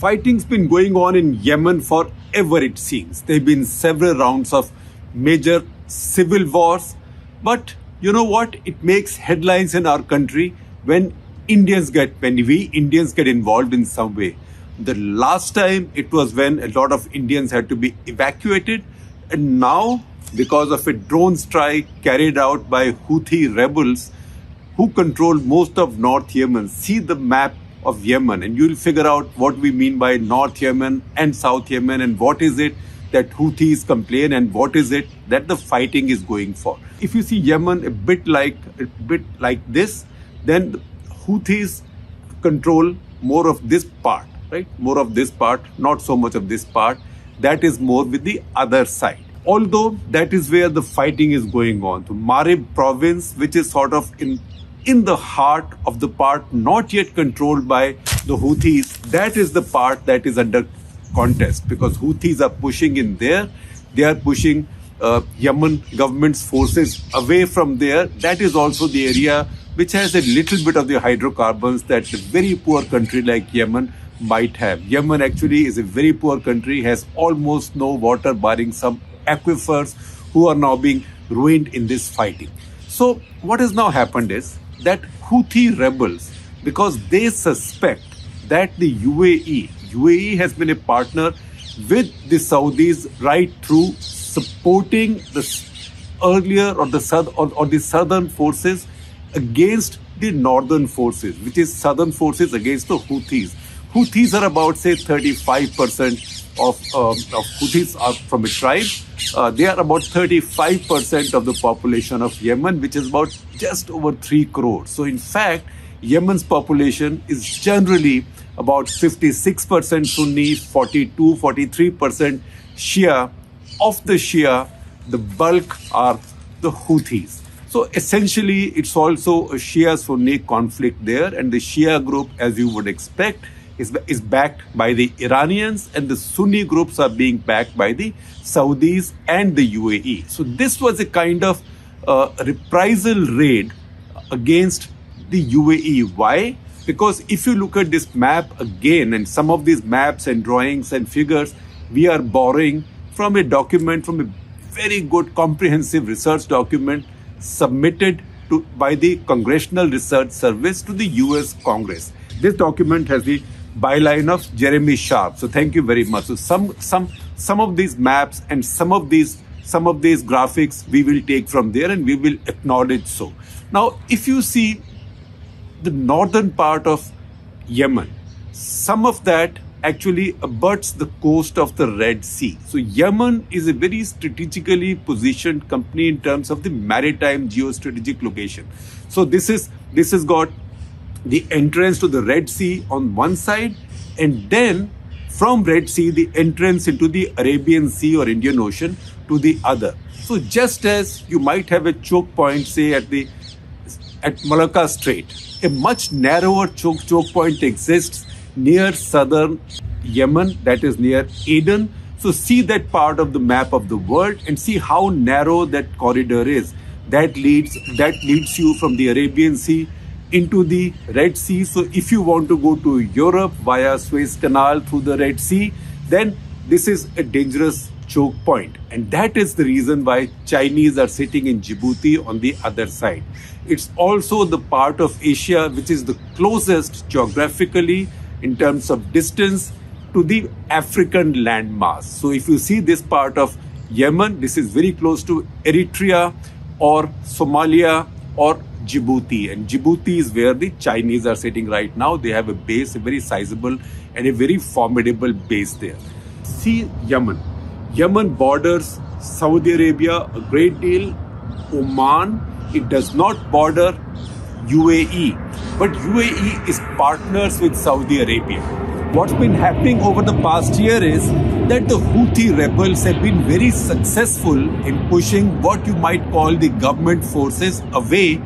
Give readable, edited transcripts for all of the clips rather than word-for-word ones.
Fighting's been going on in Yemen forever, it seems. There have been several rounds of major civil wars. But you know what? It makes headlines in our country when we Indians get involved in some way. The last time it was when a lot of Indians had to be evacuated. And now, because of a drone strike carried out by Houthi rebels who control most of North Yemen, see the map of Yemen and you'll figure out what we mean by North Yemen and South Yemen and what is it that Houthis complain and what is it that the fighting is going for. If you see Yemen a bit like this, then the Houthis control more of this part, right? More of this part, not so much of this part. That is more with the other side. Although that is where the fighting is going on. The Marib province, which is sort of in the heart of the part not yet controlled by the Houthis, that is the part that is under contest because Houthis are pushing in there. They are pushing Yemen government's forces away from there. That is also the area which has a little bit of the hydrocarbons that a very poor country like Yemen might have. Yemen actually is a very poor country, has almost no water barring some aquifers who are now being ruined in this fighting. So what has now happened is that Houthi rebels, because they suspect that the UAE has been a partner with the Saudis right through supporting the southern forces against the northern forces, which is southern forces against the Houthis. Houthis are about, say, 35% of Houthis are from a tribe. They are about 35% of the population of Yemen, which is about just over 3 crores. So in fact, Yemen's population is generally about 56% Sunni, 43% Shia. Of the Shia, the bulk are the Houthis. So essentially, it's also a Shia-Sunni conflict there, and the Shia group, as you would expect, is backed by the Iranians, and the Sunni groups are being backed by the Saudis and the UAE. So this was a kind of reprisal raid against the UAE. Why? Because if you look at this map again, and some of these maps and drawings and figures, we are borrowing from a document, from a very good comprehensive research document submitted by the Congressional Research Service to the US Congress. This document has the byline of Jeremy Sharp. So thank you very much. So some of these maps and some of these graphics we will take from there and we will acknowledge so. Now, if you see the northern part of Yemen, some of that actually abuts the coast of the Red Sea. So Yemen is a very strategically positioned country in terms of the maritime geostrategic location. So this has got the entrance to the Red Sea on one side, and then from Red Sea, the entrance into the Arabian Sea or Indian Ocean to the other. So just as you might have a choke point, say at Malacca Strait, a much narrower choke point exists near southern Yemen, that is near Aden. So see that part of the map of the world and see how narrow that corridor is. That leads you from the Arabian Sea into the Red Sea. So if you want to go to Europe via Suez Canal through the Red Sea, then this is a dangerous choke point. And that is the reason why Chinese are sitting in Djibouti on the other side. It's also the part of Asia which is the closest geographically in terms of distance to the African landmass. So if you see this part of Yemen, this is very close to Eritrea or Somalia or Djibouti. And Djibouti is where the Chinese are sitting right now. They have a base, a very sizable and a very formidable base there. See Yemen. Yemen borders Saudi Arabia a great deal, Oman. It does not border UAE, but UAE is partners with Saudi Arabia. What's been happening over the past year is that the Houthi rebels have been very successful in pushing what you might call the government forces away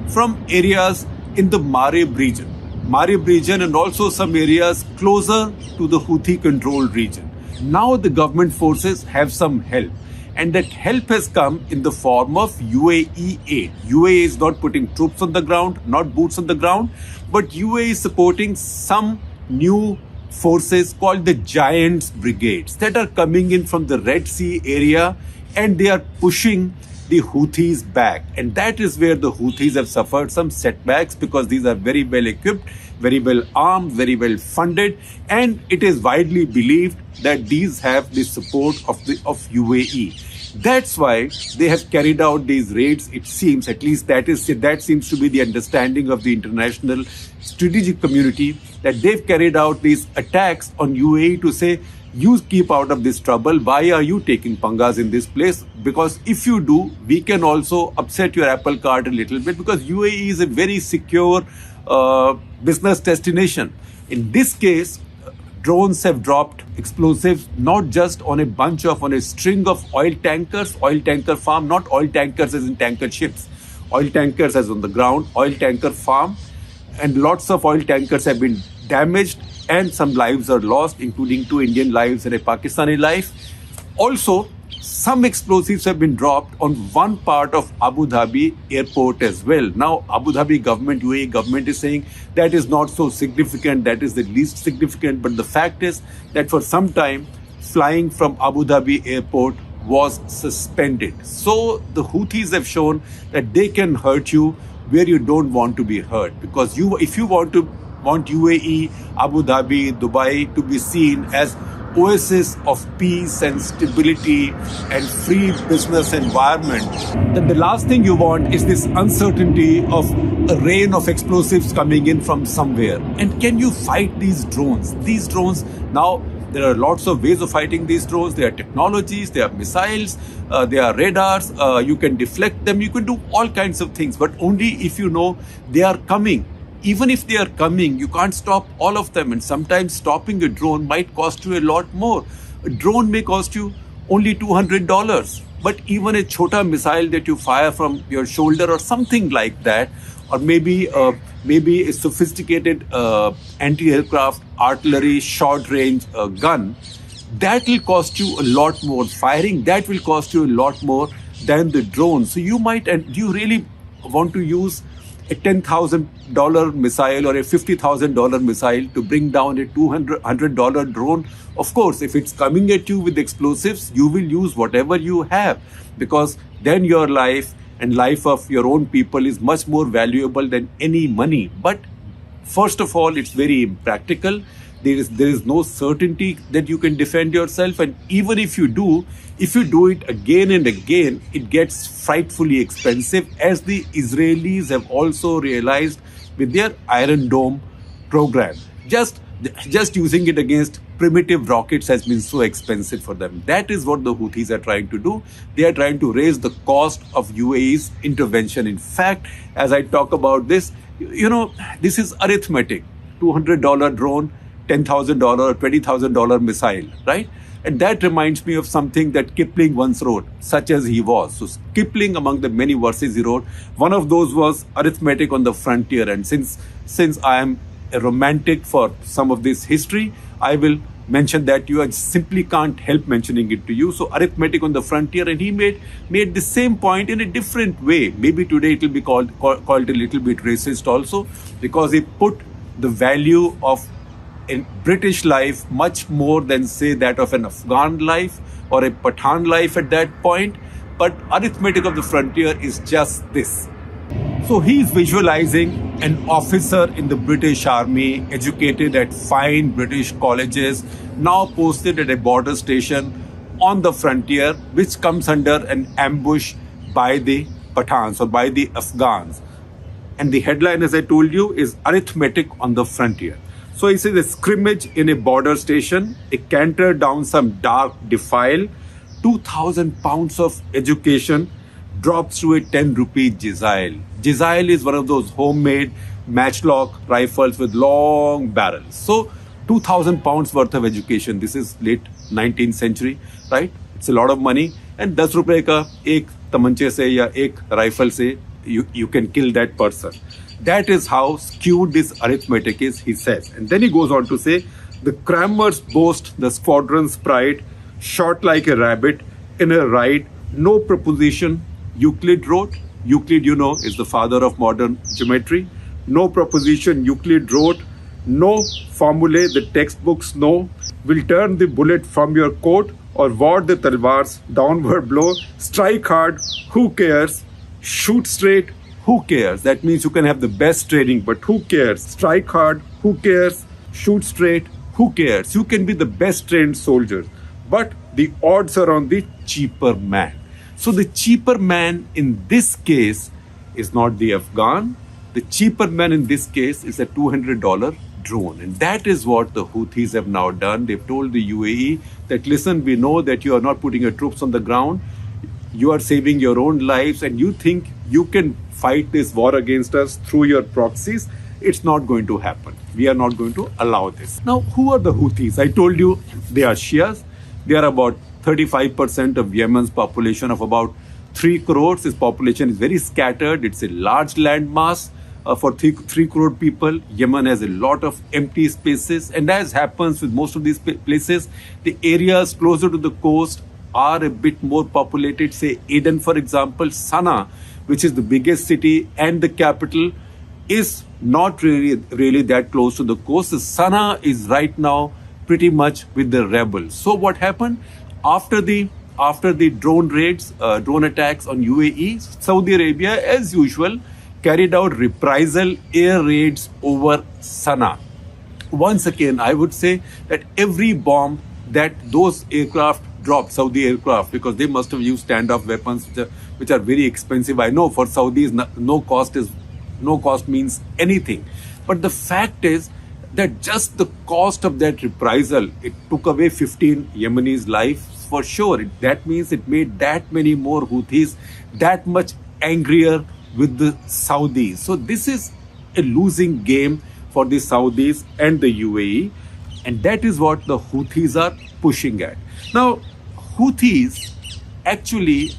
from areas in the Marib region and also some areas closer to the Houthi controlled region. Now the government forces have some help. And that help has come in the form of UAE aid. UAE is not putting troops on the ground, not boots on the ground, but UAE is supporting some new forces called the Giants Brigades that are coming in from the Red Sea area, and they are pushing the Houthis back. And that is where the Houthis have suffered some setbacks, because these are very well equipped, very well armed, very well funded, and it is widely believed that these have the support of UAE. That's why they have carried out these raids. It seems, at least that seems to be the understanding of the international strategic community, that they've carried out these attacks on UAE to say, you keep out of this trouble. Why are you taking pangas in this place? Because if you do, we can also upset your apple cart a little bit, because UAE is a very secure business destination. In this case, drones have dropped explosives not just on a string of oil tanker farm, not oil tankers as in tanker ships, oil tankers as on the ground, oil tanker farm, and lots of oil tankers have been damaged and some lives are lost, including 2 Indian lives and a Pakistani life. Also, some explosives have been dropped on one part of Abu Dhabi airport as well. Now, Abu Dhabi government, UAE government is saying that is not so significant, that is the least significant. But the fact is that for some time, flying from Abu Dhabi airport was suspended. So the Houthis have shown that they can hurt you where you don't want to be hurt. Because if you want UAE, Abu Dhabi, Dubai to be seen as oasis of peace and stability and free business environment, then the last thing you want is this uncertainty of a rain of explosives coming in from somewhere. And can you fight these drones? These drones, now there are lots of ways of fighting these drones. There are technologies, there are missiles, there are radars, you can deflect them, you can do all kinds of things, but only if you know they are coming. Even if they are coming, you can't stop all of them. And sometimes stopping a drone might cost you a lot more. A drone may cost you only $200. But even a chota missile that you fire from your shoulder or something like that, or maybe a sophisticated anti-aircraft artillery short-range gun, that will cost you a lot more. Firing that will cost you a lot more than the drone. So you might, and do you really want to use a $10,000 missile or a $50,000 missile to bring down a $200 drone? Of course, if it's coming at you with explosives, you will use whatever you have, because then your life and life of your own people is much more valuable than any money. But first of all, it's very impractical. There is no certainty that you can defend yourself, and even if you do it again and again, it gets frightfully expensive, as the Israelis have also realized with their Iron Dome program. Just using it against primitive rockets has been so expensive for them. That is what the Houthis are trying to do. They are trying to raise the cost of UAE's intervention. In fact, as I talk about this, this is arithmetic. $200 drone, $10,000, $20,000 missile, right? And that reminds me of something that Kipling once wrote, such as he was. So Kipling, among the many verses he wrote, one of those was Arithmetic on the Frontier. And since I am a romantic for some of this history, I will mention that to you. I simply can't help mentioning it to you. So Arithmetic on the Frontier, and he made the same point in a different way. Maybe today it will be called a little bit racist also, because he put the value of in British life much more than, say, that of an Afghan life or a Pathan life at that point. But Arithmetic of the Frontier is just this. So he's visualizing an officer in the British Army, educated at fine British colleges, now posted at a border station on the frontier, which comes under an ambush by the Pathans or by the Afghans. And the headline, as I told you, is Arithmetic on the Frontier. So it says a scrimmage in a border station, a canter down some dark defile, 2,000 pounds of education drops to a 10 rupee Jizile. Jizile is one of those homemade matchlock rifles with long barrels. So 2,000 pounds worth of education. This is late 19th century, right? It's a lot of money. And 10 rupees ka ek tamanche se ya ek rifle se you can kill that person. That is how skewed this arithmetic is, he says. And then he goes on to say, the crammers boast the squadron's pride, shot like a rabbit in a ride, no proposition, Euclid wrote. Euclid, is the father of modern geometry. No proposition, Euclid wrote, No formulae the textbooks know will turn the bullet from your coat or ward the talwar's downward blow. Strike hard, who cares? Shoot straight, who cares? That means you can have the best training, but who cares? Strike hard, who cares? Shoot straight, who cares? You can be the best trained soldier, but the odds are on the cheaper man. So the cheaper man in this case is not the Afghan. The cheaper man in this case is a $200 drone. And that is what the Houthis have now done. They've told the UAE that, listen, we know that you are not putting your troops on the ground. You are saving your own lives and you think you can fight this war against us through your proxies. It's not going to happen. We are not going to allow this. Now, who are the Houthis? I told you they are Shias. They are about 35% of Yemen's population of about 3 crores. This population is very scattered. It's a large landmass. For 3 crore people, Yemen has a lot of empty spaces. And as happens with most of these places, the areas closer to the coast are a bit more populated. Say Aden, for example, Sana'a, which is the biggest city and the capital, is not really that close to the coast. Sana'a is right now pretty much with the rebels. So what happened? After the drone raids, drone attacks on UAE, Saudi Arabia, as usual, carried out reprisal air raids over Sana'a. Once again, I would say that every bomb that those aircraft dropped, Saudi aircraft, because they must have used standoff weapons which are very expensive. I know for Saudis, no cost means anything. But the fact is that just the cost of that reprisal, it took away 15 Yemenis' lives for sure. That means it made that many more Houthis that much angrier with the Saudis. So this is a losing game for the Saudis and the UAE. And that is what the Houthis are pushing at. Now, Houthis actually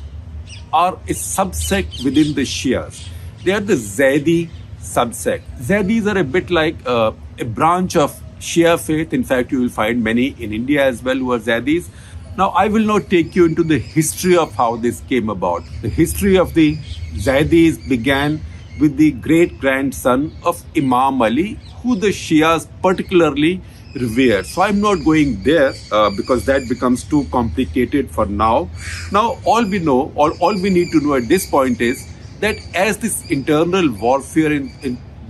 are a subsect within the Shias. They are the Zaidi subsect. Zaidis are a bit like a branch of Shia faith. In fact, you will find many in India as well who are Zaidis. Now, I will not take you into the history of how this came about. The history of the Zaidis began with the great-grandson of Imam Ali, who the Shias particularly revere. So I'm not going there because that becomes too complicated for now. Now, all we need to know at this point is that as this internal warfare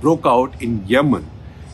broke out in Yemen,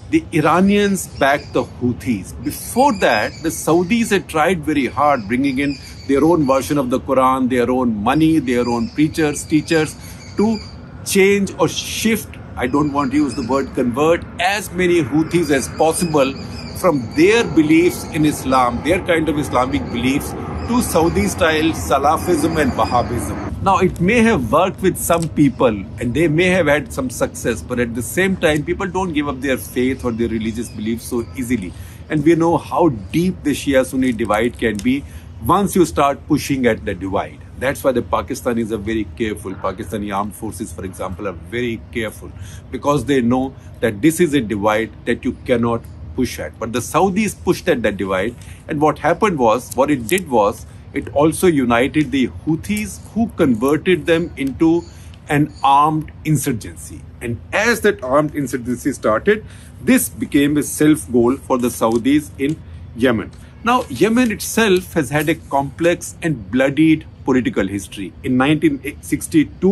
the Iranians backed the Houthis. Before that, the Saudis had tried very hard bringing in their own version of the Quran, their own money, their own preachers, teachers to change or shift, I don't want to use the word convert, as many Houthis as possible from their beliefs in Islam, their kind of Islamic beliefs, to Saudi-style Salafism and Wahhabism. Now, it may have worked with some people and they may have had some success, but at the same time, people don't give up their faith or their religious beliefs so easily. And we know how deep the Shia-Sunni divide can be once you start pushing at the divide. That's why the Pakistanis are very careful. Pakistani armed forces, for example, are very careful because they know that this is a divide that you cannot push at. But the Saudis pushed at that divide, and what it did was, it also united the Houthis, who converted them into an armed insurgency. And as that armed insurgency started, this became a self-goal for the Saudis in Yemen. Now, Yemen itself has had a complex and bloodied political history. In 1962,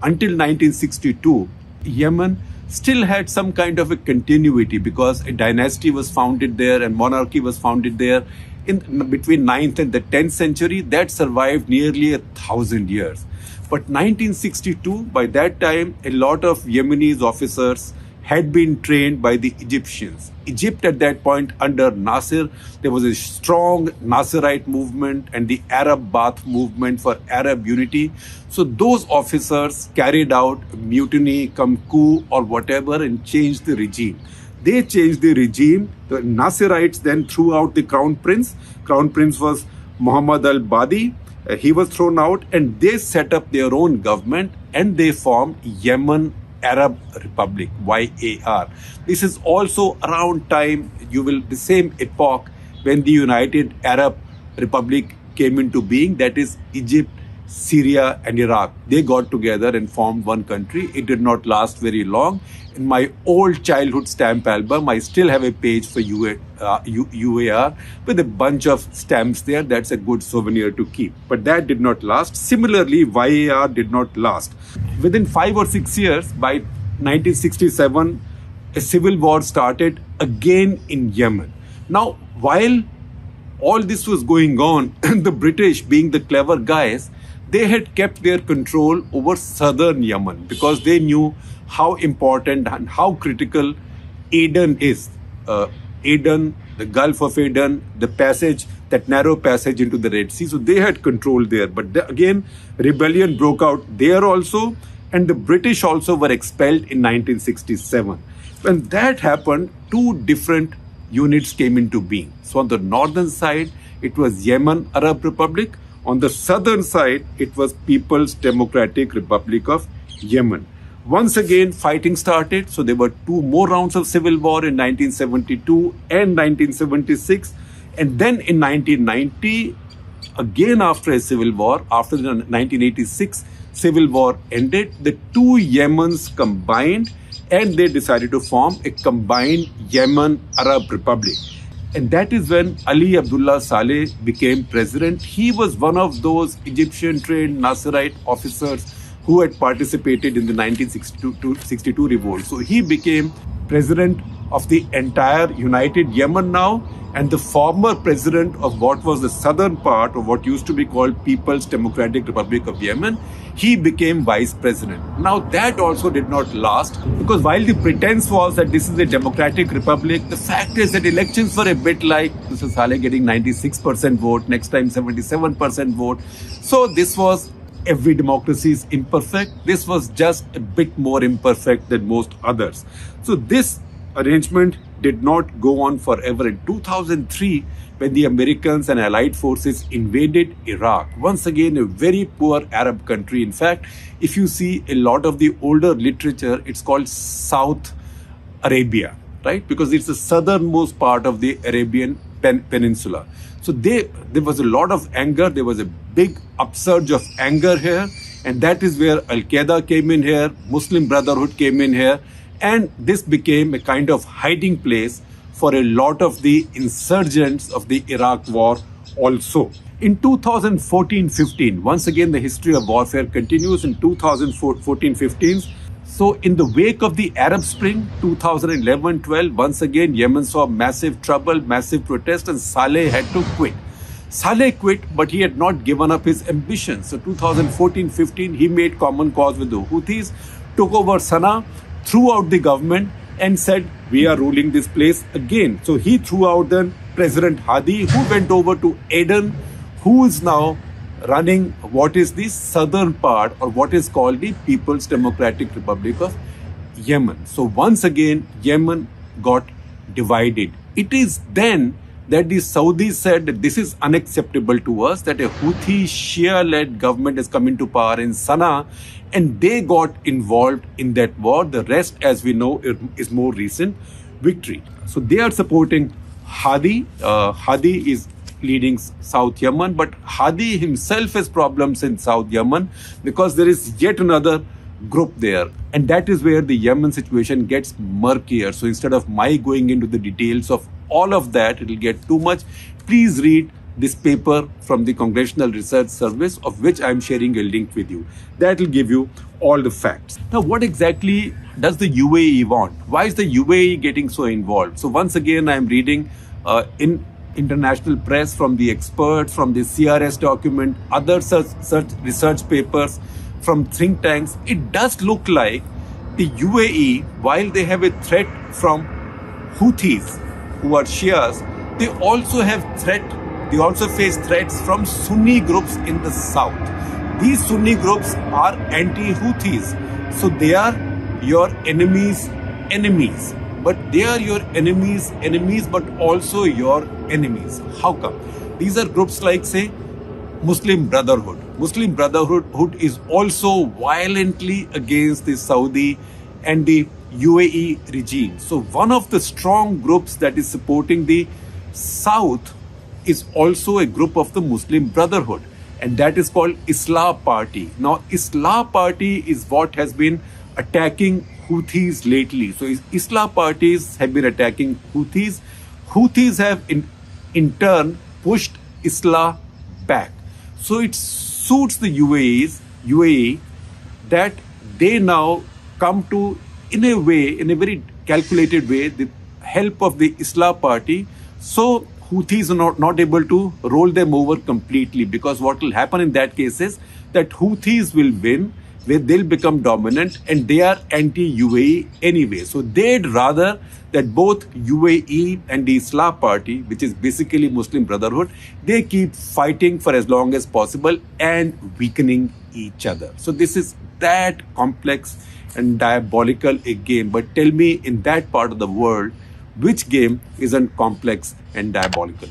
until 1962, Yemen still had some kind of a continuity because a dynasty was founded there and monarchy was founded there in between 9th and the 10th century. That survived nearly 1,000 years. But 1962, by that time, a lot of Yemenis officers had been trained by the Egyptians. Egypt at that point under Nasser, there was a strong Nasserite movement and the Arab Baath movement for Arab unity. So those officers carried out mutiny, coup or whatever and changed the regime. They changed the regime. The Nasserites then threw out the crown prince. Crown prince was Muhammad al-Badi. He was thrown out and they set up their own government and they formed Yemen Arab Republic, YAR. This is also around time, the same epoch when the United Arab Republic came into being, that is Egypt, Syria and Iraq. They got together and formed one country. It did not last very long. In my old childhood stamp album, I still have a page for UAR with a bunch of stamps there. That's a good souvenir to keep. But that did not last. Similarly, YAR did not last. Within 5 or 6 years, by 1967, a civil war started again in Yemen. Now, while all this was going on, the British, being the clever guys, they had kept their control over southern Yemen because they knew how important and how critical Aden is. Aden, the Gulf of Aden, the passage, that narrow passage into the Red Sea. So they had control there. But again, rebellion broke out there also, and the British also were expelled in 1967. When that happened, two different units came into being. So on the northern side, it was Yemen Arab Republic. On the southern side, it was People's Democratic Republic of Yemen. Once again, fighting started. So there were two more rounds of civil war in 1972 and 1976. And then in 1990, again after a civil war, after the 1986 civil war ended, the two Yemens combined and they decided to form a combined Yemen Arab Republic. And that is when Ali Abdullah Saleh became president. He was one of those Egyptian-trained Nasserite officers who had participated in the 1962 revolt. So he became president of the entire United Yemen now, and the former president of what was the southern part of what used to be called People's Democratic Republic of Yemen, he became vice president. Now that also did not last, because while the pretense was that this is a democratic republic, the fact is that elections were a bit like Mr. Saleh getting 96% vote, next time 77% vote. So this was, every democracy is imperfect. This was just a bit more imperfect than most others. So this arrangement did not go on forever. In 2003, when the Americans and Allied forces invaded Iraq, once again a very poor Arab country. In fact, if you see a lot of the older literature, it's called South Arabia, right? Because it's the southernmost part of the Arabian Peninsula. So there was a lot of anger. There was a big upsurge of anger here. And that is where Al-Qaeda came in here, Muslim Brotherhood came in here. And this became a kind of hiding place for a lot of the insurgents of the Iraq war also. In 2014-15, once again the history of warfare continues in 2014-15. So in the wake of the Arab Spring, 2011-12, once again Yemen saw massive trouble, massive protest, and Saleh had to quit. Saleh quit, but he had not given up his ambitions. So 2014-15, he made common cause with the Houthis, took over Sana'a, threw out the government and said, we are ruling this place again. So he threw out then President Hadi, who went over to Aden, who is now running what is the southern part, or what is called the People's Democratic Republic of Yemen. So once again, Yemen got divided. It is then that the Saudis said that this is unacceptable to us, that a Houthi Shia-led government has come into power in Sana'a, and they got involved in that war. The rest, as we know, is more recent victory. So they are supporting Hadi. Hadi is leading South Yemen, but Hadi himself has problems in South Yemen because there is yet another group there, and that is where the Yemen situation gets murkier. So instead of my going into the details of all of that, it will get too much. Please read this paper from the Congressional Research Service, of which I am sharing a link with you. That will give you all the facts. Now, what exactly does the UAE want? Why is the UAE getting so involved? So once again, I am reading in international press, from the experts, from the CRS document, other such research papers, from think tanks. It does look like the UAE, while they have a threat from Houthis, who are Shias, they also face threats from Sunni groups in the south. These Sunni groups are anti-Houthis. So they are your enemies' enemies. But they are your enemies' enemies, but also your enemies. How come? These are groups like, say, Muslim Brotherhood. Muslim Brotherhood is also violently against the Saudi and the UAE regime. So one of the strong groups that is supporting the South is also a group of the Muslim Brotherhood. and that is called Islah Party. Now, Islah Party is what has been attacking Houthis lately. So, Islah parties have been attacking Houthis. Houthis have in turn pushed Islah back. So, it suits the UAE that they now come to, in a way, in a very calculated way, the help of the Islah party. So Houthis are not able to roll them over completely, because what will happen in that case is that Houthis will win, where they'll become dominant, and they are anti-UAE anyway. So they'd rather that both UAE and the Islah party, which is basically Muslim Brotherhood, they keep fighting for as long as possible and weakening each other. So this is that complex and diabolical a game. But tell me, in that part of the world, which game isn't complex and diabolical?